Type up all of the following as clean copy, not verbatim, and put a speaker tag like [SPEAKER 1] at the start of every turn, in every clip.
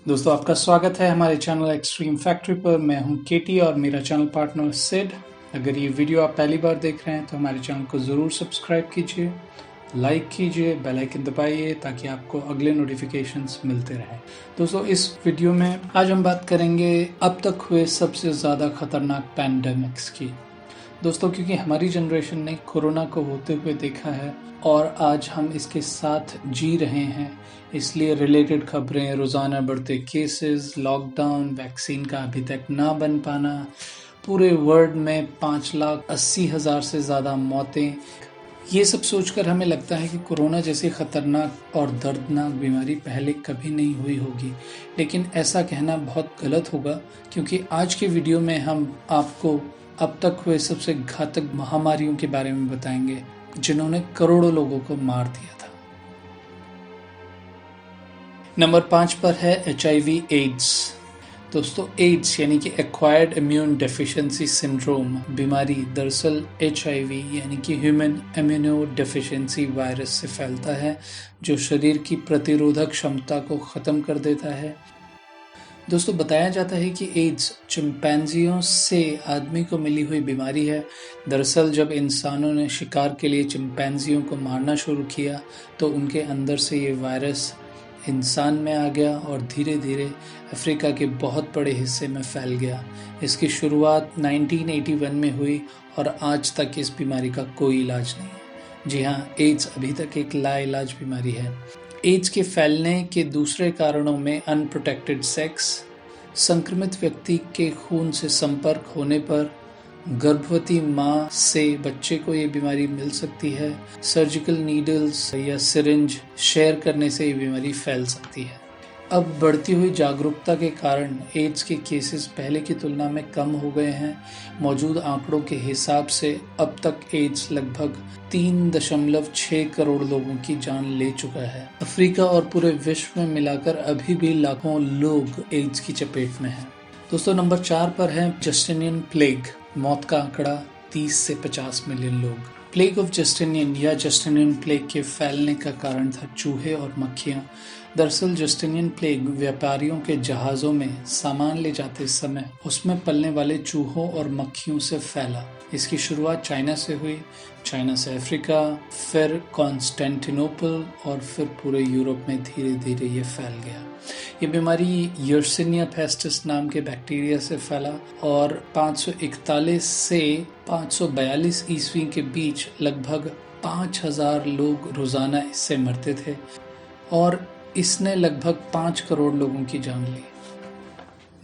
[SPEAKER 1] दोस्तों आपका स्वागत है हमारे चैनल एक्सट्रीम फैक्ट्री पर। मैं हूं केटी और मेरा चैनल पार्टनर सिड। अगर ये वीडियो आप पहली बार देख रहे हैं तो हमारे चैनल को ज़रूर सब्सक्राइब कीजिए, लाइक कीजिए, बेल आइकन दबाइए ताकि आपको अगले नोटिफिकेशंस मिलते रहें। दोस्तों इस वीडियो में आज हम बात करेंगे अब तक हुए सबसे ज़्यादा खतरनाक पैंडेमिक्स की। दोस्तों क्योंकि हमारी जनरेशन ने कोरोना को होते हुए देखा है और आज हम इसके साथ जी रहे हैं, इसलिए रिलेटेड खबरें, रोज़ाना बढ़ते केसेस, लॉकडाउन, वैक्सीन का अभी तक ना बन पाना, पूरे वर्ल्ड में 5,80,000 से ज़्यादा मौतें, ये सब सोचकर हमें लगता है कि कोरोना जैसी खतरनाक और दर्दनाक बीमारी पहले कभी नहीं हुई होगी। लेकिन ऐसा कहना बहुत गलत होगा, क्योंकि आज के वीडियो में हम आपको अब तक हुए सबसे घातक महामारियों के बारे में बताएंगे जिन्होंने करोड़ों लोगों को मार दिया था। नंबर 5 पर है HIV एड्स। दोस्तों एड्स यानी कि एक्वायर्ड इम्यून डेफिशिएंसी सिंड्रोम बीमारी दरअसल HIV यानी कि ह्यूमन इम्यूनो डेफिशिएंसी वायरस से फैलता है, जो शरीर की प्रतिरोधक क्षमता को ख़त्म कर देता है। दोस्तों बताया जाता है कि एड्स चिंपैंजियों से आदमी को मिली हुई बीमारी है। दरअसल जब इंसानों ने शिकार के लिए चिंपैंजियों को मारना शुरू किया तो उनके अंदर से ये वायरस इंसान में आ गया और धीरे धीरे अफ्रीका के बहुत बड़े हिस्से में फैल गया। इसकी शुरुआत 1981 में हुई और आज तक इस बीमारी का कोई इलाज नहीं है। जी हाँ, एड्स अभी तक एक लाइलाज बीमारी है। एड्स के फैलने के दूसरे कारणों में अनप्रोटेक्टेड सेक्स, संक्रमित व्यक्ति के खून से संपर्क होने पर, गर्भवती माँ से बच्चे को ये बीमारी मिल सकती है, सर्जिकल नीडल्स या सिरिंज शेयर करने से ये बीमारी फैल सकती है। अब बढ़ती हुई जागरूकता के कारण एड्स के केसेस पहले की तुलना में कम हो गए हैं। मौजूद आंकड़ों के हिसाब से अब तक एड्स लगभग 3.6 करोड़ लोगों की जान ले चुका है। अफ्रीका और पूरे विश्व में मिलाकर अभी भी लाखों लोग एड्स की चपेट में हैं। दोस्तों नंबर 4 पर है जस्टिनियन प्लेग। मौत का आंकड़ा 30 से 50 मिलियन लोग। प्लेग ऑफ जस्टिनियन या जस्टिनियन प्लेग के फैलने का कारण था चूहे और मक्खियां। दरअसल जस्टिनियन प्लेग व्यापारियों के जहाज़ों में सामान ले जाते समय उसमें पलने वाले चूहों और मक्खियों से फैला। इसकी शुरुआत चाइना से हुई, चाइना से अफ्रीका, फिर कॉन्स्टेंटिनोपल और फिर पूरे यूरोप में धीरे धीरे ये फैल गया। ये बीमारी यर्सिनिया पेस्टिस नाम के बैक्टीरिया से फैला और 541 से 542 ईस्वी के बीच लगभग 5,000 लोग रोजाना इससे मरते थे और इसने लगभग 5 करोड़ लोगों की जान ली।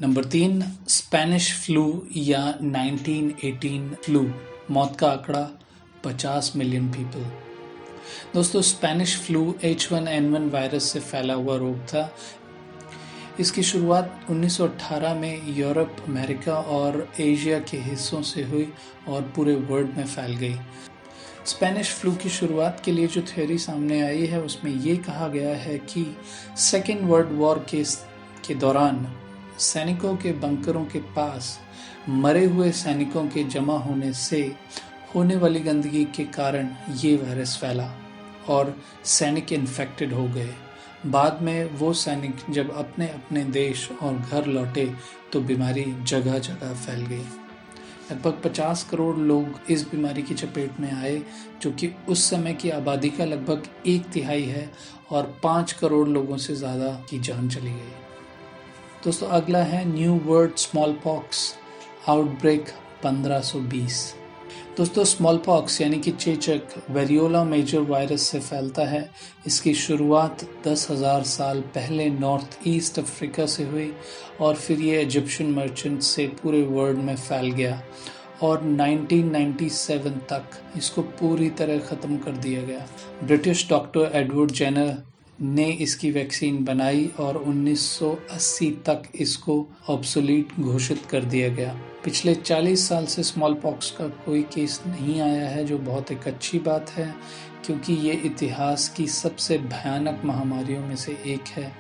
[SPEAKER 1] नंबर 3, स्पेनिश फ्लू या 1918 फ्लू। मौत का आंकड़ा 50 मिलियन पीपल। दोस्तों स्पेनिश फ्लू H1N1 वायरस से फैला हुआ रोग था। इसकी शुरुआत 1918 में यूरोप, अमेरिका और एशिया के हिस्सों से हुई और पूरे वर्ल्ड में फैल गई। स्पेनिश फ्लू की शुरुआत के लिए जो थ्योरी सामने आई है उसमें ये कहा गया है कि सेकेंड वर्ल्ड वॉर के दौरान सैनिकों के बंकरों के पास मरे हुए सैनिकों के जमा होने से होने वाली गंदगी के कारण ये वायरस फैला और सैनिक इन्फेक्टेड हो गए। बाद में वो सैनिक जब अपने अपने देश और घर लौटे तो बीमारी जगह जगह फैल गई। लगभग 50 करोड़ लोग इस बीमारी की चपेट में आए, जो कि उस समय की आबादी का लगभग 1/3 है और 5 करोड़ लोगों से ज़्यादा की जान चली गई। दोस्तों अगला है new world small pox outbreak 1520। दोस्तों स्मॉल पॉक्स यानी कि चेचक वेरियोला मेजर वायरस से फैलता है। इसकी शुरुआत 10,000 साल पहले नॉर्थ ईस्ट अफ्रीका से हुई और फिर ये इजिप्शियन मर्चेंट से पूरे वर्ल्ड में फैल गया और 1997 तक इसको पूरी तरह ख़त्म कर दिया गया। ब्रिटिश डॉक्टर एडवर्ड जेनर ने इसकी वैक्सीन बनाई और 1980 तक इसको ऑब्सोलीट घोषित कर दिया गया। पिछले 40 साल से स्मॉल पॉक्स का कोई केस नहीं आया है, जो बहुत एक अच्छी बात है, क्योंकि ये इतिहास की सबसे भयानक महामारियों में से एक है।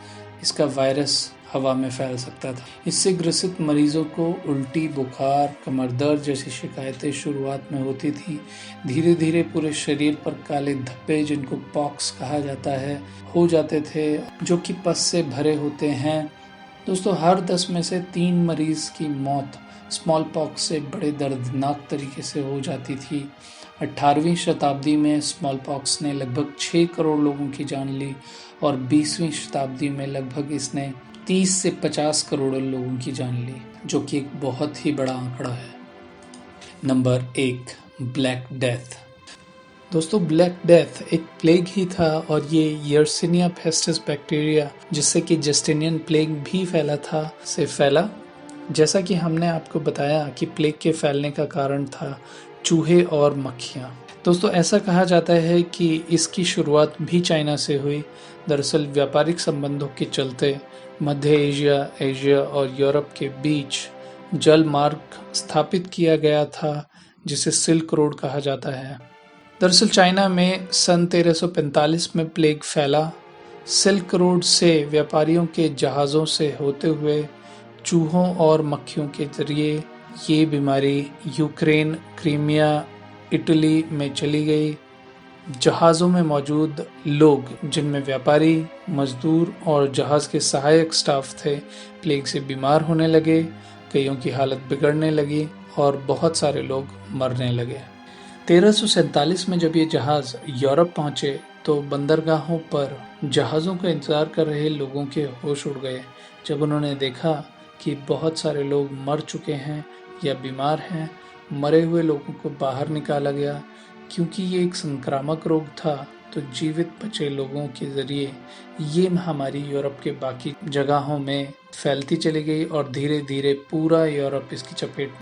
[SPEAKER 1] इसका वायरस हवा में फैल सकता था। इससे ग्रसित मरीजों को उल्टी, बुखार, कमर दर्द जैसी शिकायतें शुरुआत में होती थी। धीरे धीरे पूरे शरीर पर काले धब्बे, जिनको पॉक्स कहा जाता है, हो जाते थे, जो कि पस से भरे होते हैं दोस्तों हर 10 में से 3 मरीज की मौत स्मॉल पॉक्स से बड़े दर्दनाक तरीके से हो जाती थी। 18वीं शताब्दी में स्मॉल पॉक्स ने लगभग 6 करोड़ लोगों की जान ली और 20वीं शताब्दी में लगभग इसने 30 से 50 करोड़ लोगों की जान ली, जो कि एक बहुत ही बड़ा आंकड़ा है। Number 1, black death. दोस्तों ब्लैक डेथ एक प्लेग ही था और ये यर्सिनिया पेस्टिस बैक्टीरिया, जिससे कि जस्टिनियन प्लेग भी फैला था, से फैला। जैसा कि हमने आपको बताया कि प्लेग के फैलने का कारण था चूहे और मक्खियाँ। दोस्तों ऐसा कहा जाता है कि इसकी शुरुआत भी चाइना से हुई। दरअसल व्यापारिक संबंधों के चलते मध्य एशिया और यूरोप के बीच जल मार्ग स्थापित किया गया था, जिसे सिल्क रोड कहा जाता है। दरअसल चाइना में सन 1345 में प्लेग फैला। सिल्क रोड से व्यापारियों के जहाज़ों से होते हुए चूहों और मक्खियों के जरिए ये बीमारी यूक्रेन, क्रीमिया, इटली में चली गई। जहाज़ों में मौजूद लोग, जिनमें व्यापारी, मजदूर और जहाज़ के सहायक स्टाफ थे, प्लेग से बीमार होने लगे। कईयों की हालत बिगड़ने लगी और बहुत सारे लोग मरने लगे। 1347 में जब ये जहाज़ यूरोप पहुंचे तो बंदरगाहों पर जहाज़ों का इंतज़ार कर रहे लोगों के होश उड़ गए जब उन्होंने देखा कि बहुत सारे लोग मर चुके हैं या बीमार हैं। मरे हुए लोगों को बाहर निकाला गया। क्योंकि ये एक संक्रामक रोग था, तो जीवित बचे लोगों के ज़रिए ये महामारी यूरोप के बाकी जगहों में फैलती चली गई और धीरे धीरे पूरा यूरोप इसकी चपेट।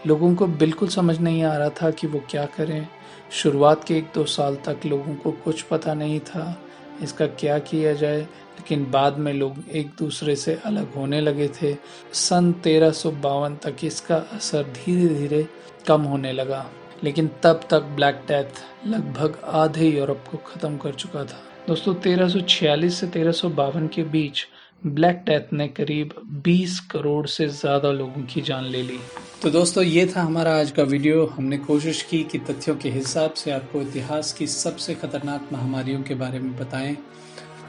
[SPEAKER 1] लोगों को बिल्कुल समझ नहीं आ रहा था कि वो क्या करें। शुरुआत के 1-2 साल तक लोगों को कुछ पता नहीं था इसका क्या किया जाए, लेकिन बाद में लोग एक दूसरे से अलग होने लगे थे। सन 1352 तक इसका असर धीरे धीरे कम होने लगा, लेकिन तब तक ब्लैक डेथ लगभग आधे यूरोप को ख़त्म कर चुका था। दोस्तों 1346 से 1352 के बीच ब्लैक डेथ ने करीब 20 करोड़ से ज़्यादा लोगों की जान ले ली। तो दोस्तों ये था हमारा आज का वीडियो। हमने कोशिश की कि तथ्यों के हिसाब से आपको इतिहास की सबसे खतरनाक महामारियों के बारे में बताएं।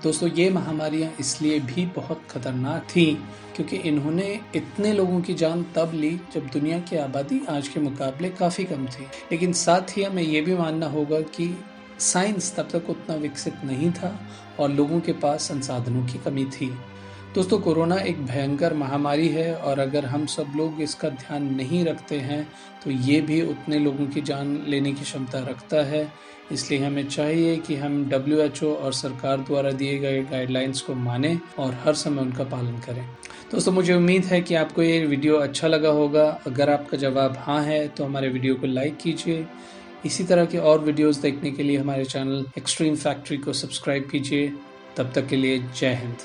[SPEAKER 1] दोस्तों ये महामारियां इसलिए भी बहुत खतरनाक थी क्योंकि इन्होंने इतने लोगों की जान तब ली जब दुनिया की आबादी आज के मुकाबले काफ़ी कम थी। लेकिन साथ ही हमें ये भी मानना होगा कि साइंस तब तक उतना विकसित नहीं था और लोगों के पास संसाधनों की कमी थी। दोस्तों कोरोना एक भयंकर महामारी है और अगर हम सब लोग इसका ध्यान नहीं रखते हैं तो ये भी उतने लोगों की जान लेने की क्षमता रखता है। इसलिए हमें चाहिए कि हम WHO और सरकार द्वारा दिए गए गाइडलाइंस को मानें और हर समय उनका पालन करें। दोस्तों मुझे उम्मीद है कि आपको ये वीडियो अच्छा लगा होगा। अगर आपका जवाब हाँ है तो हमारे वीडियो को लाइक कीजिए। इसी तरह के और वीडियोस देखने के लिए हमारे चैनल एक्सट्रीम फैक्ट्री को सब्सक्राइब कीजिए। तब तक के लिए जय हिंद।